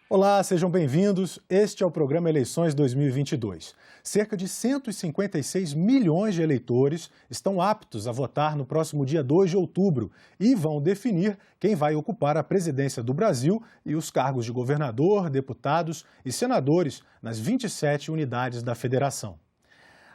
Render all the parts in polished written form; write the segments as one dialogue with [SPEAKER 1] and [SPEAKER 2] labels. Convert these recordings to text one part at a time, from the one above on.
[SPEAKER 1] Olá, sejam bem-vindos. Este é o programa Eleições 2022. Cerca de 156 milhões de eleitores estão aptos a votar no próximo dia 2 de outubro e vão definir quem vai ocupar a presidência do Brasil e os cargos de governador, deputados e senadores nas 27 unidades da federação.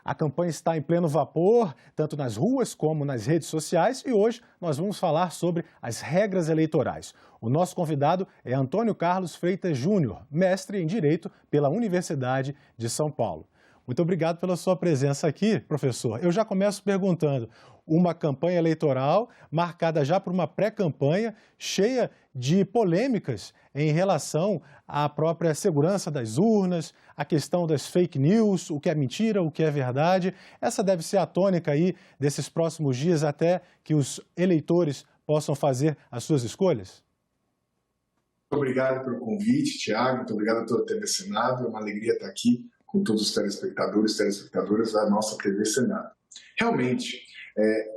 [SPEAKER 1] A campanha está em pleno vapor, tanto nas ruas como nas redes sociais, e hoje nós vamos falar sobre as regras eleitorais. O nosso convidado é Antônio Carlos Freitas Júnior, mestre em Direito pela Universidade de São Paulo. Muito obrigado pela sua presença aqui, professor. Eu já começo perguntando, uma campanha eleitoral marcada já por uma pré-campanha cheia de polêmicas em relação à própria segurança das urnas, a questão das fake news, o que é mentira, o que é verdade. Essa deve ser a tônica aí desses próximos dias até que os eleitores possam fazer as suas escolhas?
[SPEAKER 2] Muito obrigado pelo convite, Tiago. Muito obrigado a toda a TV Senado. É uma alegria estar aqui com todos os telespectadores e telespectadoras da nossa TV Senado. Realmente,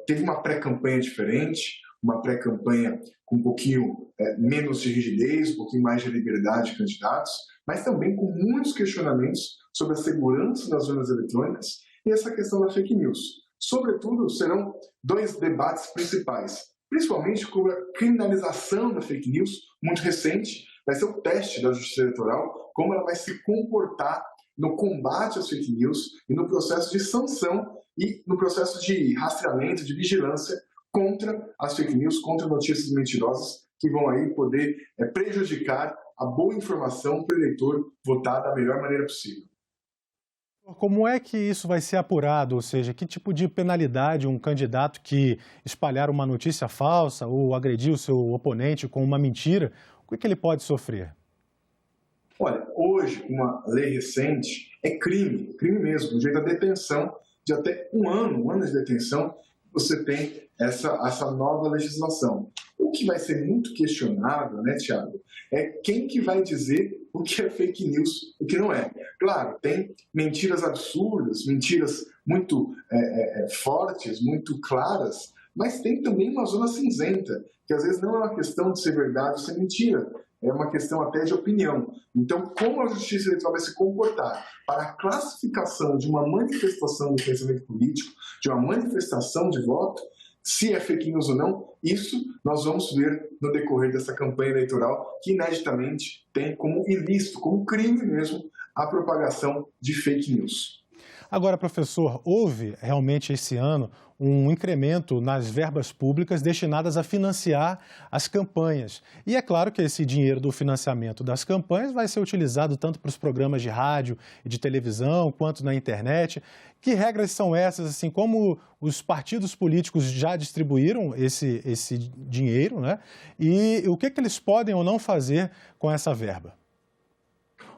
[SPEAKER 2] teve uma pré-campanha diferente, uma pré-campanha com um pouquinho menos de rigidez, um pouquinho mais de liberdade de candidatos, mas também com muitos questionamentos sobre a segurança das urnas eletrônicas e essa questão da fake news. Sobretudo, serão dois debates principais, principalmente com a criminalização da fake news, muito recente, vai ser o teste da Justiça Eleitoral, como ela vai se comportar no combate às fake news e no processo de sanção e no processo de rastreamento, de vigilância contra as fake news, contra notícias mentirosas que vão aí poder prejudicar a boa informação para o eleitor votar da melhor maneira possível.
[SPEAKER 1] Como é que isso vai ser apurado? Ou seja, que tipo de penalidade um candidato que espalhar uma notícia falsa ou agredir o seu oponente com uma mentira, o que ele pode sofrer?
[SPEAKER 2] Olha, hoje, com uma lei recente, é crime mesmo, com direito à detenção de até um ano de detenção, você tem essa nova legislação. O que vai ser muito questionável, né, Tiago, é quem que vai dizer o que é fake news e o que não é. Claro, tem mentiras absurdas, mentiras muito fortes, muito claras, mas tem também uma zona cinzenta, que às vezes não é uma questão de ser verdade ou ser mentira, é uma questão até de opinião. Então, como a Justiça Eleitoral vai se comportar para a classificação de uma manifestação de pensamento político, de uma manifestação de voto, se é fake news ou não, isso nós vamos ver no decorrer dessa campanha eleitoral, que ineditamente tem como ilícito, como crime mesmo, a propagação de fake news.
[SPEAKER 1] Agora, professor, houve realmente esse ano um incremento nas verbas públicas destinadas a financiar as campanhas. E é claro que esse dinheiro do financiamento das campanhas vai ser utilizado tanto para os programas de rádio e de televisão, quanto na internet. Que regras são essas, assim, como os partidos políticos já distribuíram esse dinheiro, né? E o que eles podem ou não fazer com essa verba?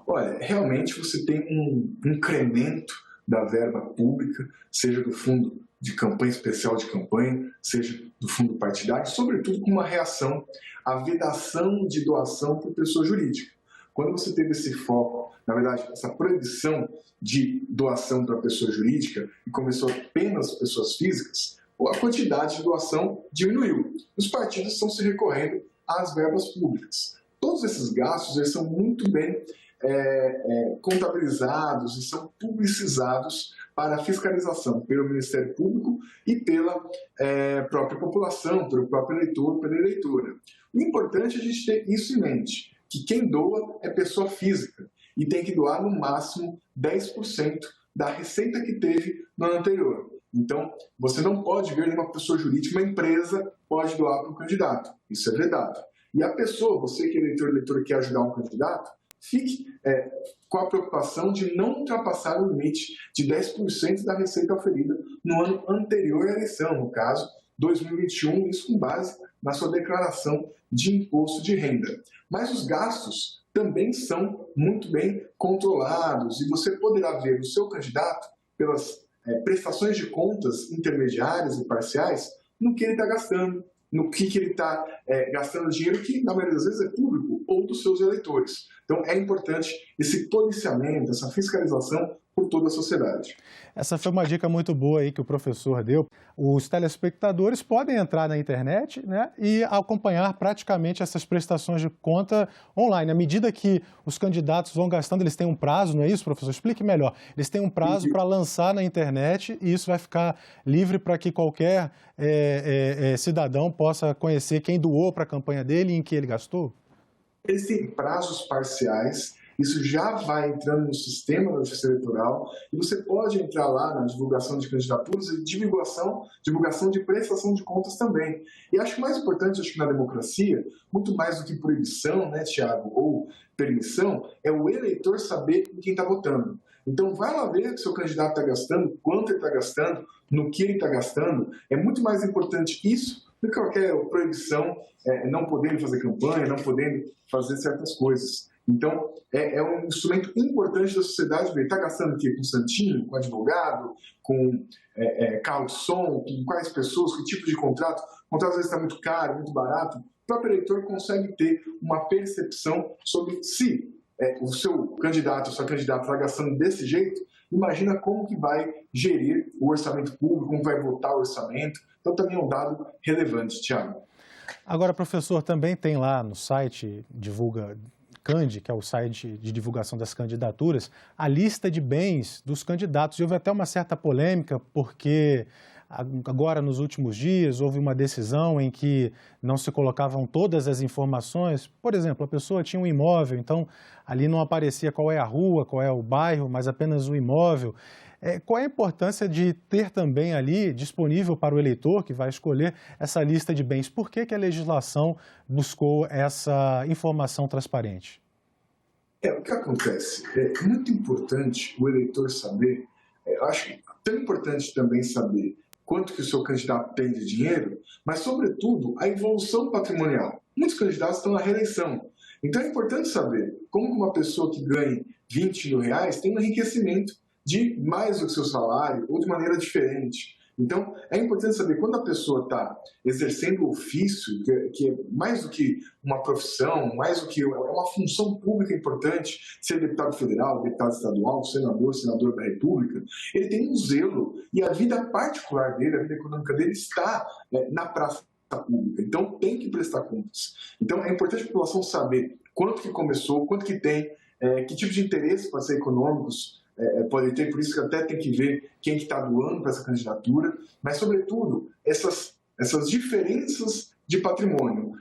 [SPEAKER 2] Olha, realmente você tem um incremento da verba pública, seja do fundo de campanha especial de campanha, seja do fundo partidário, sobretudo com uma reação à vedação de doação por pessoa jurídica. Quando você teve esse foco, na verdade, essa proibição de doação para pessoa jurídica e começou apenas pessoas físicas, a quantidade de doação diminuiu. Os partidos estão se recorrendo às verbas públicas. Todos esses gastos eles são muito bem contabilizados e são publicizados para fiscalização pelo Ministério Público e pela própria população, pelo próprio eleitor, pela eleitora. O importante é a gente ter isso em mente, que quem doa é pessoa física e tem que doar no máximo 10% da receita que teve no ano anterior. Então, você não pode ver nenhuma pessoa jurídica, uma empresa pode doar para um candidato. Isso é vedado. E a pessoa, você que é eleitor, eleitora, quer ajudar um candidato, fique com a preocupação de não ultrapassar o limite de 10% da receita oferida no ano anterior à eleição, no caso 2021, isso com base na sua declaração de imposto de renda. Mas os gastos também são muito bem controlados e você poderá ver o seu candidato pelas prestações de contas intermediárias e parciais no que ele está gastando, no que ele está gastando dinheiro que, na maioria das vezes, é público ou dos seus eleitores. Então, é importante esse policiamento, essa fiscalização por toda a sociedade.
[SPEAKER 1] Essa foi uma dica muito boa aí que o professor deu. Os telespectadores podem entrar na internet, né, e acompanhar praticamente essas prestações de conta online. À medida que os candidatos vão gastando, eles têm um prazo, não é isso, professor? Explique melhor. Eles têm um prazo para lançar na internet e isso vai ficar livre para que qualquer cidadão possa conhecer quem doou para a campanha dele e em que ele gastou?
[SPEAKER 2] Eles têm prazos parciais. Isso já vai entrando no sistema da Justiça Eleitoral e você pode entrar lá na divulgação de candidaturas e divulgação de prestação de contas também. E acho que mais importante, acho que na democracia, muito mais do que proibição, né, Tiago, ou permissão, é o eleitor saber em quem está votando. Então vai lá ver o que seu candidato está gastando, quanto ele está gastando, no que ele está gastando. É muito mais importante isso do que qualquer proibição, não podendo fazer campanha, não podendo fazer certas coisas. Então, é um instrumento importante da sociedade ver. Está gastando o quê? Com santinho, com advogado, com carro de som, com quais pessoas, que tipo de contrato. O contrato às vezes está muito caro, muito barato. O próprio eleitor consegue ter uma percepção sobre se o seu candidato, a sua candidata está gastando desse jeito. Imagina como que vai gerir o orçamento público, como vai votar o orçamento. Então, também é um dado relevante, Tiago.
[SPEAKER 1] Agora, professor, também tem lá no site Divulga Candi, que é o site de divulgação das candidaturas, a lista de bens dos candidatos. E houve até uma certa polêmica, porque agora, nos últimos dias, houve uma decisão em que não se colocavam todas as informações. Por exemplo, a pessoa tinha um imóvel, então ali não aparecia qual é a rua, qual é o bairro, mas apenas o imóvel. Qual é a importância de ter também ali disponível para o eleitor que vai escolher essa lista de bens? Por que a legislação buscou essa informação transparente?
[SPEAKER 2] O que acontece? É muito importante o eleitor saber, acho que tão importante também saber quanto que o seu candidato tem de dinheiro, mas, sobretudo, a evolução patrimonial. Muitos candidatos estão na reeleição. Então, é importante saber como uma pessoa que ganha 20 mil reais tem um enriquecimento de mais do que seu salário ou de maneira diferente. Então, é importante saber quando a pessoa está exercendo o ofício, que é mais do que uma profissão, mais do que uma função pública importante, ser deputado federal, deputado estadual, senador da República, ele tem um zelo e a vida particular dele, a vida econômica dele está na praça pública. Então, tem que prestar contas. Então, é importante a população saber quanto que começou, quanto que tem, que tipo de interesse pode ser econômicos, pode ter, por isso que até tem que ver quem que está doando para essa candidatura, mas, sobretudo, essas diferenças de patrimônio.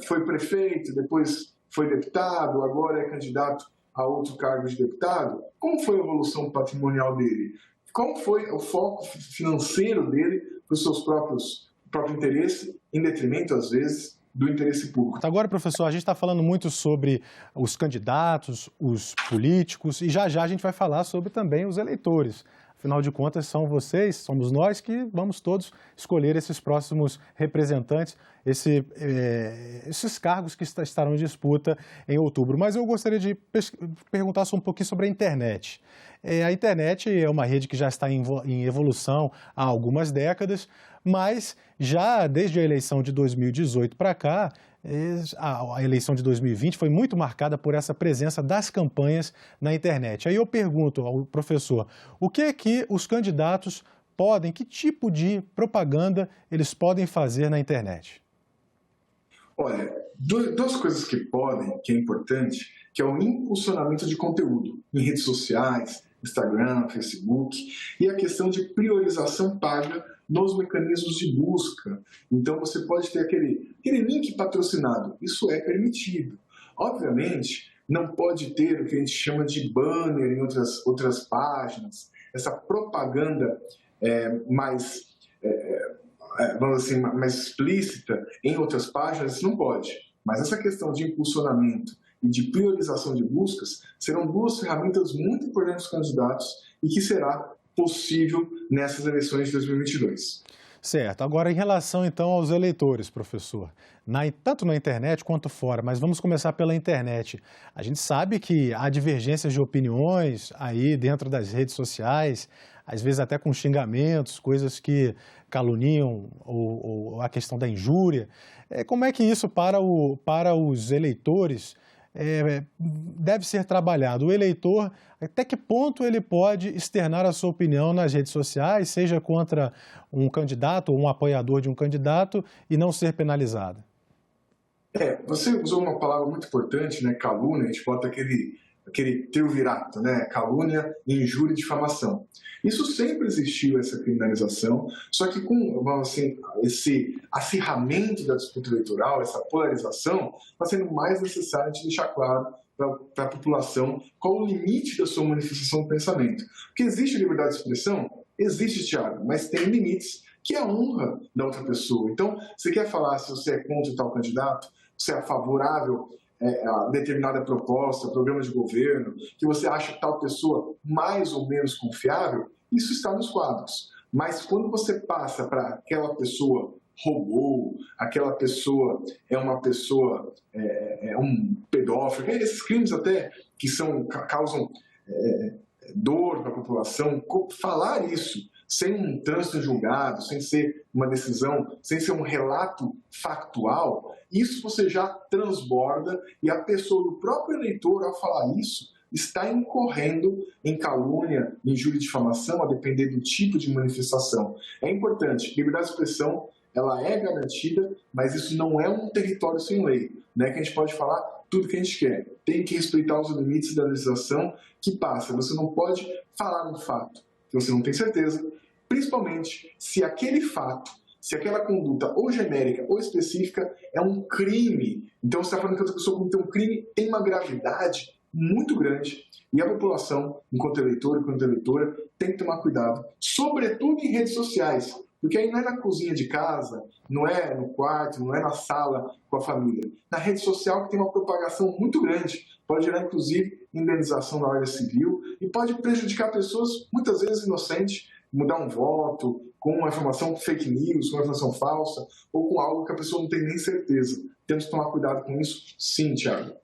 [SPEAKER 2] Foi prefeito, depois foi deputado, agora é candidato a outro cargo de deputado. Como foi a evolução patrimonial dele? Como foi o foco financeiro dele para os seus próprio interesse, em detrimento, às vezes, do interesse público.
[SPEAKER 1] Agora, professor, a gente está falando muito sobre os candidatos, os políticos, e já a gente vai falar sobre também os eleitores. Afinal de contas, são vocês, somos nós que vamos todos escolher esses próximos representantes, esses cargos que estarão em disputa em outubro. Mas eu gostaria de perguntar só um pouquinho sobre a internet. A internet é uma rede que já está em evolução há algumas décadas, mas já desde a eleição de 2018 para cá, a eleição de 2020 foi muito marcada por essa presença das campanhas na internet. Aí eu pergunto ao professor, o que é que os candidatos podem, que tipo de propaganda eles podem fazer na internet?
[SPEAKER 2] Olha, duas coisas que podem, que é importante, que é o impulsionamento de conteúdo em redes sociais, Instagram, Facebook, e a questão de priorização paga nos mecanismos de busca. Então, você pode ter aquele link patrocinado. Isso é permitido. Obviamente, não pode ter o que a gente chama de banner em outras páginas. Essa propaganda vamos assim, mais explícita em outras páginas, não pode. Mas essa questão de impulsionamento e de priorização de buscas serão duas ferramentas muito importantes para os candidatos e que será possível nessas eleições de 2022.
[SPEAKER 1] Certo. Agora, em relação, então, aos eleitores, professor, tanto na internet quanto fora, mas vamos começar pela internet. A gente sabe que há divergências de opiniões aí dentro das redes sociais, às vezes até com xingamentos, coisas que caluniam ou a questão da injúria. Como é que isso para os eleitores deve ser trabalhado? O eleitor, até que ponto ele pode externar a sua opinião nas redes sociais, seja contra um candidato ou um apoiador de um candidato, e não ser penalizado?
[SPEAKER 2] Você usou uma palavra muito importante, né? Calúnia, a gente bota aquele triunvirato, né? Calúnia, injúria e difamação. Isso sempre existiu, essa criminalização, só que com, vamos assim, esse acirramento da disputa eleitoral, essa polarização, está sendo mais necessário a gente deixar claro para a população qual o limite da sua manifestação do pensamento. Porque existe liberdade de expressão? Existe, Thiago, mas tem limites, que é a honra da outra pessoa. Então, você quer falar se você é contra tal candidato, se é favorável a determinada proposta, programa de governo, que você acha tal pessoa mais ou menos confiável, isso está nos quadros. Mas quando você passa para aquela pessoa roubou, aquela pessoa é uma pessoa, é um pedófilo, esses crimes até que causam dor para a população, falar isso sem um trânsito julgado, sem ser uma decisão, sem ser um relato factual, isso você já transborda e a pessoa, o próprio eleitor, ao falar isso, está incorrendo em calúnia, injúria e difamação, a depender do tipo de manifestação. É importante, liberdade de expressão, ela é garantida, mas isso não é um território sem lei, né? Que a gente pode falar tudo que a gente quer. Tem que respeitar os limites da legislação que passa. Você não pode falar um fato que você não tem certeza, principalmente se aquele fato, se aquela conduta ou genérica ou específica é um crime. Então você está falando que outra pessoa cometeu um crime, tem uma gravidade muito grande e a população, enquanto eleitor, enquanto eleitora, tem que tomar cuidado, sobretudo em redes sociais, porque aí não é na cozinha de casa, não é no quarto, não é na sala com a família. Na rede social que tem uma propagação muito grande, pode gerar inclusive indenização na área civil e pode prejudicar pessoas muitas vezes inocentes, mudar um voto com uma informação fake news, com uma informação falsa ou com algo que a pessoa não tem nem certeza. Temos que tomar cuidado com isso, sim, Thiago.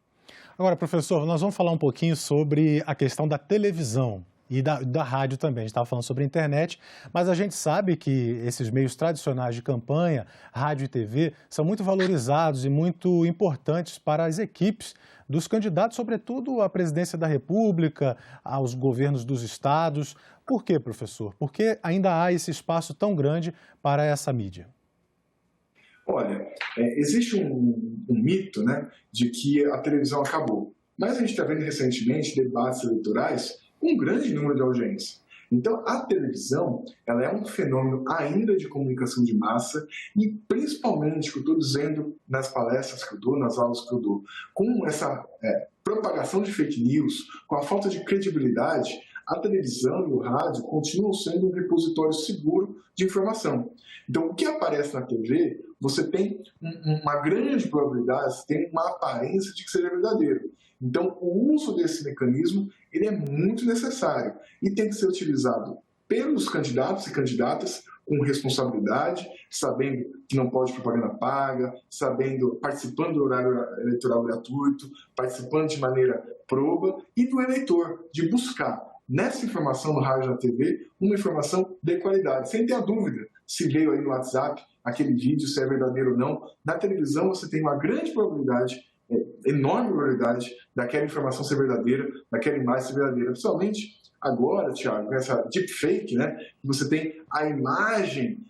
[SPEAKER 1] Agora, professor, nós vamos falar um pouquinho sobre a questão da televisão e da rádio também. A gente estava falando sobre a internet, mas a gente sabe que esses meios tradicionais de campanha, rádio e TV, são muito valorizados e muito importantes para as equipes dos candidatos, sobretudo à presidência da República, aos governos dos estados. Por quê, professor? Por que ainda há esse espaço tão grande para essa mídia?
[SPEAKER 2] Olha, existe um mito, né, de que a televisão acabou. Mas a gente está vendo recentemente debates eleitorais com um grande número de audiência. Então, a televisão ela é um fenômeno ainda de comunicação de massa e, principalmente, que eu estou dizendo nas palestras que eu dou, nas aulas que eu dou, com essa propagação de fake news, com a falta de credibilidade, a televisão e o rádio continuam sendo um repositório seguro de informação. Então, o que aparece na TV, você tem uma grande probabilidade, tem uma aparência de que seja verdadeiro. Então, o uso desse mecanismo ele é muito necessário e tem que ser utilizado pelos candidatos e candidatas com responsabilidade, sabendo que não pode propaganda paga, participando do horário eleitoral gratuito, participando de maneira proba, e do eleitor, de buscar nessa informação no rádio e na TV uma informação de qualidade, sem ter a dúvida se veio aí no WhatsApp aquele vídeo, se é verdadeiro ou não. Na televisão você tem uma grande probabilidade, enorme probabilidade daquela informação ser verdadeira, daquela imagem ser verdadeira. Principalmente agora, Thiago, essa deepfake, né? Você tem a imagem,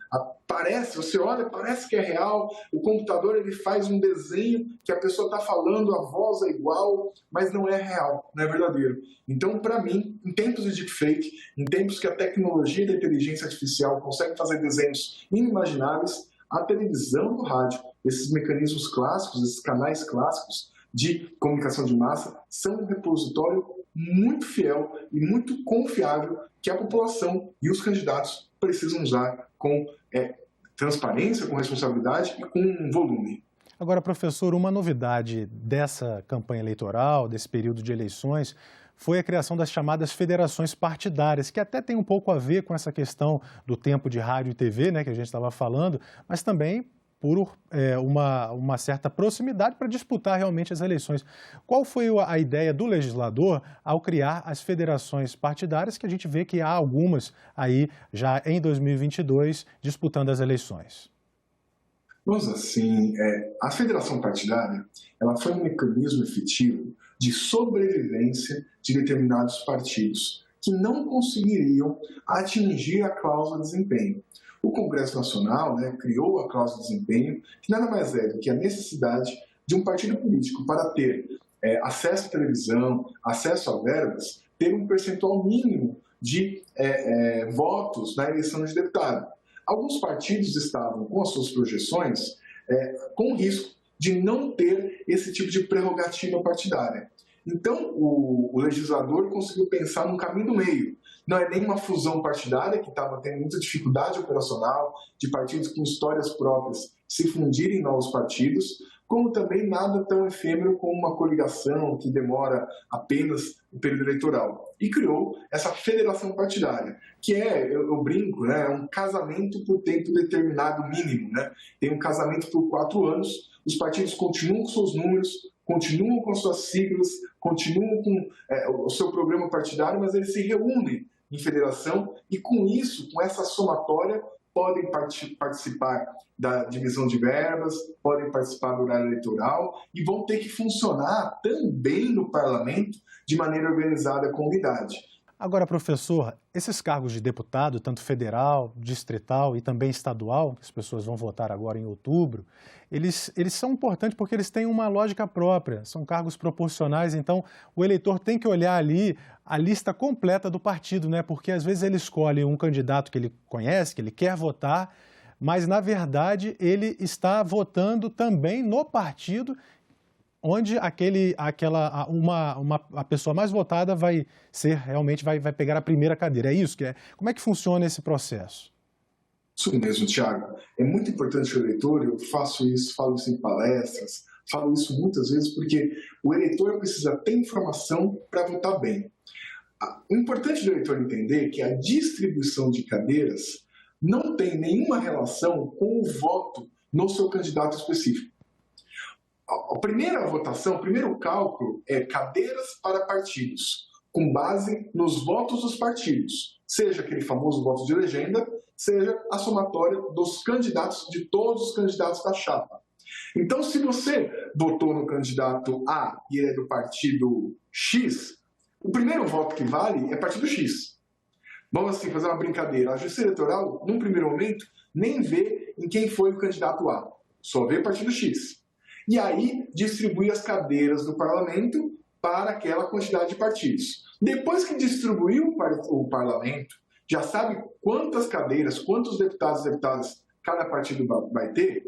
[SPEAKER 2] você olha, parece que é real, o computador ele faz um desenho que a pessoa está falando, a voz é igual, mas não é real, não é verdadeiro. Então, para mim, em tempos de deepfake, em tempos que a tecnologia da inteligência artificial consegue fazer desenhos inimagináveis, a televisão e o rádio, esses mecanismos clássicos, esses canais clássicos de comunicação de massa, são um repositório muito fiel e muito confiável que a população e os candidatos precisam usar com transparência, com responsabilidade e com volume.
[SPEAKER 1] Agora, professor, uma novidade dessa campanha eleitoral, desse período de eleições, foi a criação das chamadas federações partidárias, que até tem um pouco a ver com essa questão do tempo de rádio e TV, né, que a gente estava falando, mas também por uma certa proximidade para disputar realmente as eleições. Qual foi a ideia do legislador ao criar as federações partidárias, que a gente vê que há algumas aí já em 2022 disputando as eleições?
[SPEAKER 2] Vamos assim, a federação partidária, ela foi um mecanismo efetivo de sobrevivência de determinados partidos que não conseguiriam atingir a cláusula de desempenho. O Congresso Nacional, né, criou a cláusula de desempenho, que nada mais é do que a necessidade de um partido político para ter acesso à televisão, acesso a verbas, ter um percentual mínimo de votos na eleição de deputado. Alguns partidos estavam com as suas projeções com risco de não ter esse tipo de prerrogativa partidária. Então, o legislador conseguiu pensar num caminho do meio. Não é nem uma fusão partidária, que estava tendo muita dificuldade operacional, de partidos com histórias próprias se fundirem em novos partidos, como também nada tão efêmero como uma coligação que demora apenas o período eleitoral. E criou essa federação partidária, que eu brinco, né, é um casamento por tempo determinado mínimo. Né? Tem um casamento por 4 anos, os partidos continuam com seus números, continuam com suas siglas, continuam com o seu programa partidário, mas eles se reúnem em federação e com isso, com essa somatória, podem participar da divisão de verbas, podem participar do horário eleitoral e vão ter que funcionar também no parlamento de maneira organizada com unidade.
[SPEAKER 1] Agora, professor, esses cargos de deputado, tanto federal, distrital e também estadual, que as pessoas vão votar agora em outubro, eles são importantes porque eles têm uma lógica própria, são cargos proporcionais, então o eleitor tem que olhar ali a lista completa do partido, né? Porque às vezes ele escolhe um candidato que ele conhece, que ele quer votar, mas na verdade ele está votando também no partido onde a pessoa mais votada vai pegar a primeira cadeira. É isso que é? Como é que funciona esse processo?
[SPEAKER 2] Isso mesmo, Thiago. É muito importante o eleitor, eu faço isso, falo isso em palestras, falo isso muitas vezes porque o eleitor precisa ter informação para votar bem. O importante do eleitor entender é que a distribuição de cadeiras não tem nenhuma relação com o voto no seu candidato específico. A primeira votação, o primeiro cálculo é cadeiras para partidos, com base nos votos dos partidos, seja aquele famoso voto de legenda, seja a somatória dos candidatos, de todos os candidatos da chapa. Então, se você votou no candidato A e ele é do partido X, o primeiro voto que vale é partido X. Vamos assim fazer uma brincadeira. A Justiça Eleitoral, num primeiro momento, nem vê em quem foi o candidato A, só vê partido X. E aí distribui as cadeiras do parlamento para aquela quantidade de partidos. Depois que distribuiu o parlamento, já sabe quantas cadeiras, quantos deputados e deputadas cada partido vai ter,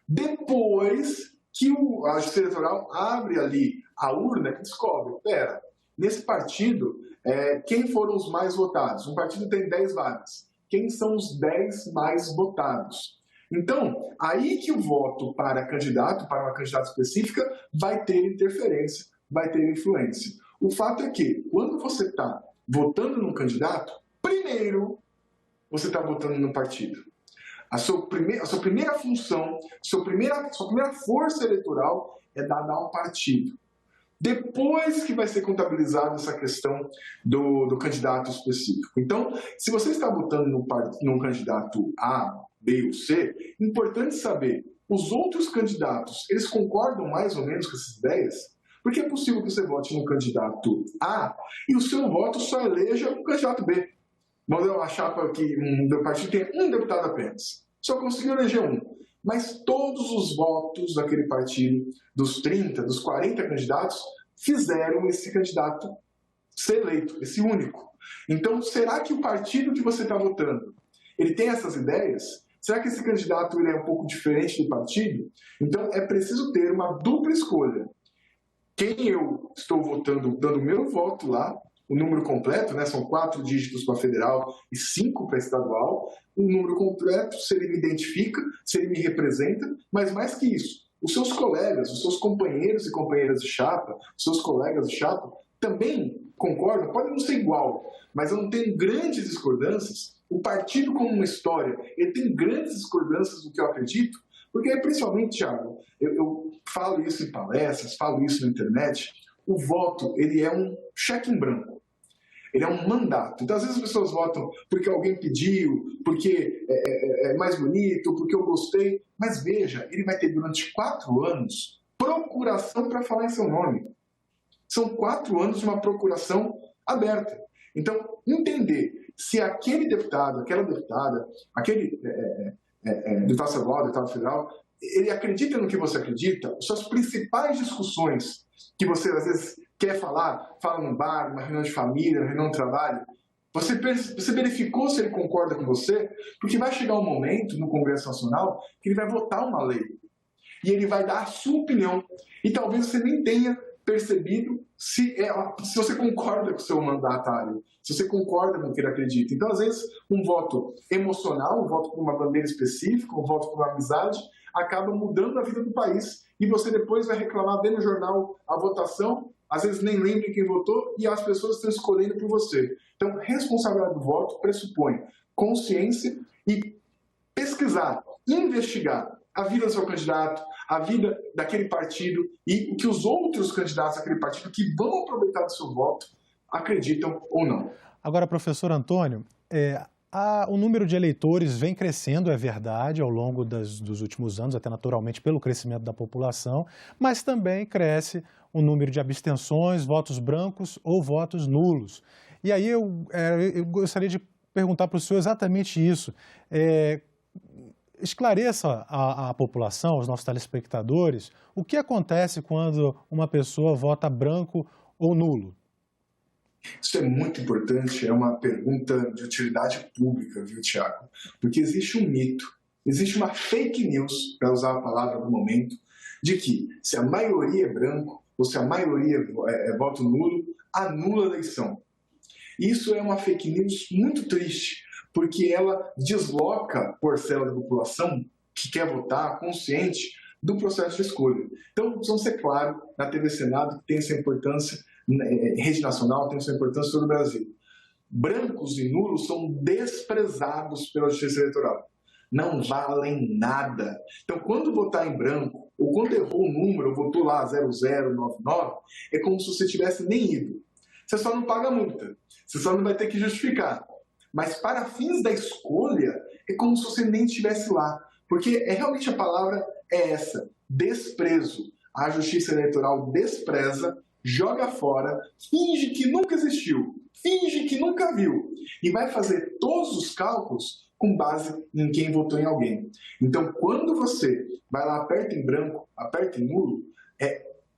[SPEAKER 2] depois que a Justiça Eleitoral abre ali a urna, que descobre, nesse partido, quem foram os mais votados? Um partido tem 10 vagas. Quem são os 10 mais votados? Então, aí que o voto para uma candidata específica, vai ter interferência, vai ter influência. O fato é que, quando você está votando num candidato, primeiro você está votando no partido. A sua primeira função, sua primeira força eleitoral é dada ao partido. Depois que vai ser contabilizada essa questão do candidato específico. Então, se você está votando num candidato A, B ou C, é importante saber, os outros candidatos, eles concordam mais ou menos com essas ideias? Porque é possível que você vote no candidato A e o seu voto só eleja o candidato B. Vamos dar uma chapa que um partido tem um deputado apenas. Só conseguiu eleger um. Mas todos os votos daquele partido, dos 30, dos 40 candidatos, fizeram esse candidato ser eleito, esse único. Então, será que o partido que você está votando, ele tem essas ideias? Será que esse candidato ele é um pouco diferente do partido? Então, é preciso ter uma dupla escolha. Quem eu estou votando, dando o meu voto lá, o número completo, né, são 4 dígitos para federal e 5 para estadual, o número completo, se ele me identifica, se ele me representa, mas mais que isso, os seus colegas, os seus companheiros e companheiras de chapa, os seus colegas de chapa, também concordam, pode não ser igual, mas eu não tenho grandes discordâncias. O partido como uma história, ele tem grandes discordâncias do que eu acredito, porque principalmente, Thiago, eu falo isso em palestras, falo isso na internet, o voto, ele é um cheque em branco. Ele é um mandato. Então, às vezes as pessoas votam porque alguém pediu, porque é mais bonito, porque eu gostei, Mas veja, ele vai ter durante 4 anos procuração para falar em seu nome. São 4 anos de uma procuração aberta. Então, entender se aquele deputado, aquela deputada, aquele deputado estadual, deputado federal, ele acredita no que você acredita, suas principais discussões que você às vezes quer falar, fala num bar, numa reunião de família, numa reunião de trabalho, você verificou se ele concorda com você, porque vai chegar um momento no Congresso Nacional que ele vai votar uma lei e ele vai dar a sua opinião e talvez você nem tenha percebido se você concorda com o seu mandatário, se você concorda com o que ele acredita. Então, às vezes, um voto emocional, um voto por uma bandeira específica, um voto por uma amizade, acaba mudando a vida do país e você depois vai reclamar, ver no jornal a votação, às vezes nem lembra quem votou e as pessoas estão escolhendo por você. Então, responsabilidade do voto pressupõe consciência e pesquisar, investigar a vida do seu candidato, a vida daquele partido e o que os outros candidatos daquele partido que vão aproveitar do seu voto acreditam ou não.
[SPEAKER 1] Agora, professor Antônio, o número de eleitores vem crescendo, é verdade, ao longo dos últimos anos, até naturalmente pelo crescimento da população, mas também cresce o número de abstenções, votos brancos ou votos nulos. E aí eu gostaria de perguntar para o senhor exatamente isso. Esclareça à população, aos nossos telespectadores, o que acontece quando uma pessoa vota branco ou nulo?
[SPEAKER 2] Isso é muito importante, é uma pergunta de utilidade pública, viu, Tiago? Porque existe um mito, existe uma fake news, para usar a palavra do momento, de que se a maioria é branco ou se a maioria é voto nulo, anula a eleição. Isso é uma fake news muito triste, porque ela desloca parcela da população que quer votar consciente do processo de escolha. Então, precisamos ser claro, na TV Senado, que tem essa importância, em rede nacional, tem essa importância em todo o Brasil. Brancos e nulos são desprezados pela Justiça Eleitoral. Não valem nada. Então, quando votar em branco, ou quando errou o número, votou lá 0099, é como se você tivesse nem ido. Você só não paga multa, você só não vai ter que justificar. Mas para fins da escolha, é como se você nem estivesse lá. Porque realmente a palavra é essa, desprezo. A Justiça Eleitoral despreza, joga fora, finge que nunca existiu, finge que nunca viu. E vai fazer todos os cálculos com base em quem votou em alguém. Então, quando você vai lá, aperta em branco, aperta em nulo,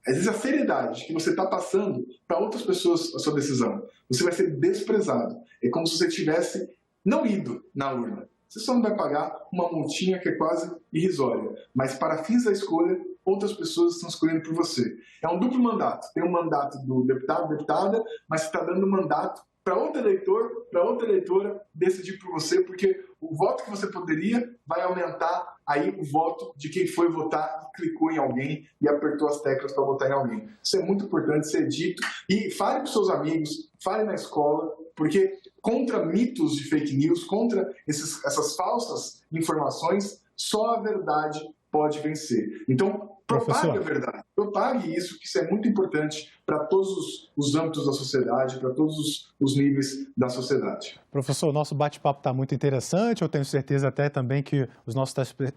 [SPEAKER 2] às vezes a seriedade que você está passando para outras pessoas a sua decisão. Você vai ser desprezado. É como se você tivesse não ido na urna. Você só não vai pagar uma multinha que é quase irrisória. Mas para fins da escolha, outras pessoas estão escolhendo por você. É um duplo mandato. Tem um mandato do deputado, deputada, mas você está dando mandato para outro eleitor, para outra eleitora decidir por você, porque o voto que você poderia vai aumentar aí o voto de quem foi votar e clicou em alguém e apertou as teclas para votar em alguém. Isso é muito importante ser dito. E fale para os seus amigos, fale na escola, porque contra mitos de fake news, contra essas falsas informações, só a verdade pode vencer. Então, propague a verdade, propague isso, que isso é muito importante para todos os âmbitos da sociedade, para todos os níveis da sociedade.
[SPEAKER 1] Professor, o nosso bate-papo está muito interessante, eu tenho certeza até também que os nossos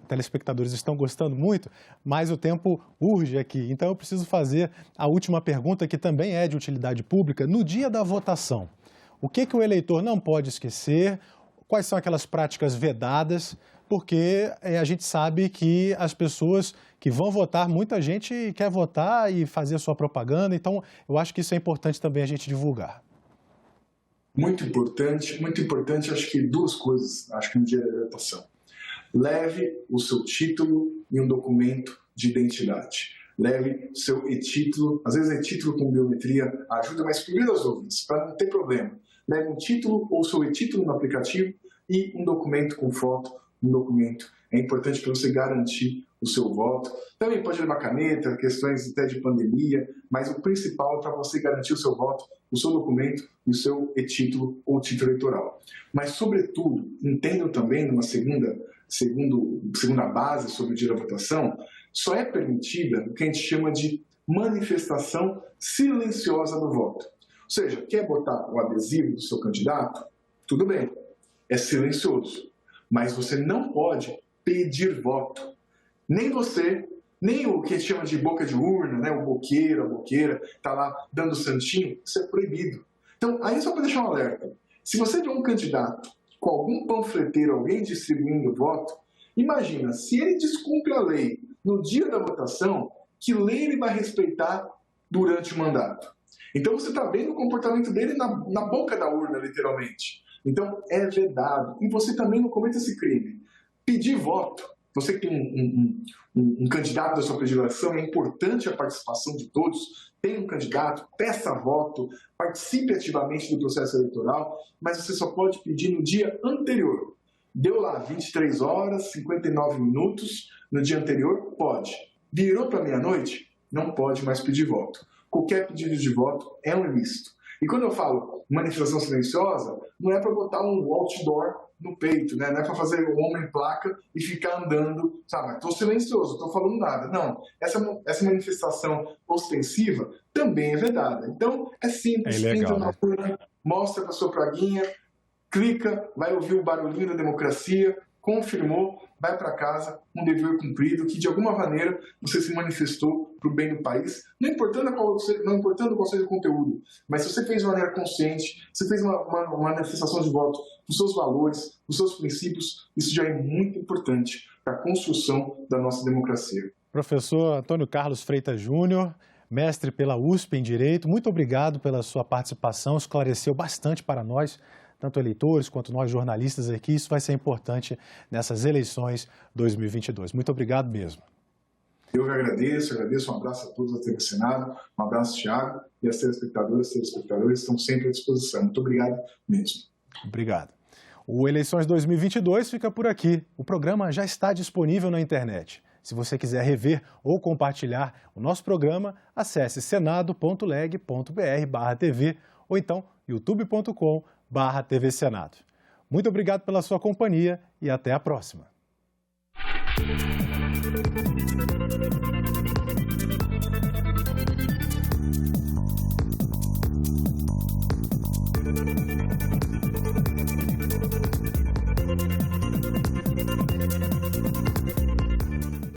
[SPEAKER 1] telespectadores estão gostando muito, mas o tempo urge aqui, então eu preciso fazer a última pergunta, que também é de utilidade pública. No dia da votação, o que o eleitor não pode esquecer? Quais são aquelas práticas vedadas? Porque a gente sabe que as pessoas que vão votar, muita gente quer votar e fazer a sua propaganda, então eu acho que isso é importante também a gente divulgar.
[SPEAKER 2] Muito importante, acho que 2 coisas, acho que no dia da votação. Leve o seu título e um documento de identidade. Leve seu e-título, às vezes e-título com biometria ajuda, mas primeiro as dúvidas, para não ter problema. Leve um título ou seu e-título no aplicativo e um documento com foto, um documento. É importante para você garantir o seu voto. Também pode levar caneta, questões até de pandemia, mas o principal é para você garantir o seu voto, o seu documento e o seu e-título ou título eleitoral. Mas, sobretudo, entendam também, numa segunda base sobre o dia da votação, só é permitida o que a gente chama de manifestação silenciosa do voto. Ou seja, quer botar o adesivo do seu candidato? Tudo bem, é silencioso. Mas você não pode pedir voto. Nem você, nem o que a gente chama de boca de urna, né? O boqueiro, a boqueira, está lá dando santinho, isso é proibido. Então, aí só para deixar um alerta, se você vê um candidato com algum panfleteiro, alguém distribuindo voto, imagina, se ele descumpre a lei no dia da votação, que lei ele vai respeitar durante o mandato? Então você está vendo o comportamento dele na boca da urna, literalmente. Então é vedado. E você também não cometa esse crime. Pedir voto. Você que tem um candidato da sua predileção, é importante a participação de todos. Tem um candidato, peça voto, participe ativamente do processo eleitoral, mas você só pode pedir no dia anterior. Deu lá 23 horas, 59 minutos, no dia anterior, pode. Virou para meia-noite, não pode mais pedir voto. Qualquer pedido de voto é um ilícito. E quando eu falo manifestação silenciosa, não é para botar um outdoor no peito, né? Não é para fazer o homem placa e ficar andando, sabe? Estou silencioso, estou falando nada. Não, essa manifestação ostensiva também é vedada. Então, é simples, pinta na urna, mostra para sua praguinha, clica, vai ouvir o barulhinho da democracia, confirmou, vai para casa, um dever cumprido, que de alguma maneira você se manifestou para o bem do país, não importando qual seja o conteúdo, mas se você fez de maneira consciente, você fez uma manifestação de voto dos seus valores, dos seus princípios, isso já é muito importante para a construção da nossa democracia.
[SPEAKER 1] Professor Antônio Carlos Freitas Júnior, mestre pela USP em Direito, muito obrigado pela sua participação, esclareceu bastante para nós, tanto eleitores quanto nós jornalistas aqui, isso vai ser importante nessas eleições 2022. Muito obrigado mesmo.
[SPEAKER 2] Eu que agradeço, um abraço a todos da TV Senado, um abraço, Thiago, e as telespectadoras estão sempre à disposição. Muito obrigado mesmo.
[SPEAKER 1] Obrigado. O Eleições 2022 fica por aqui. O programa já está disponível na internet. Se você quiser rever ou compartilhar o nosso programa, acesse senado.leg.br/tv ou então youtube.com/TV Senado. Muito obrigado pela sua companhia e até a próxima.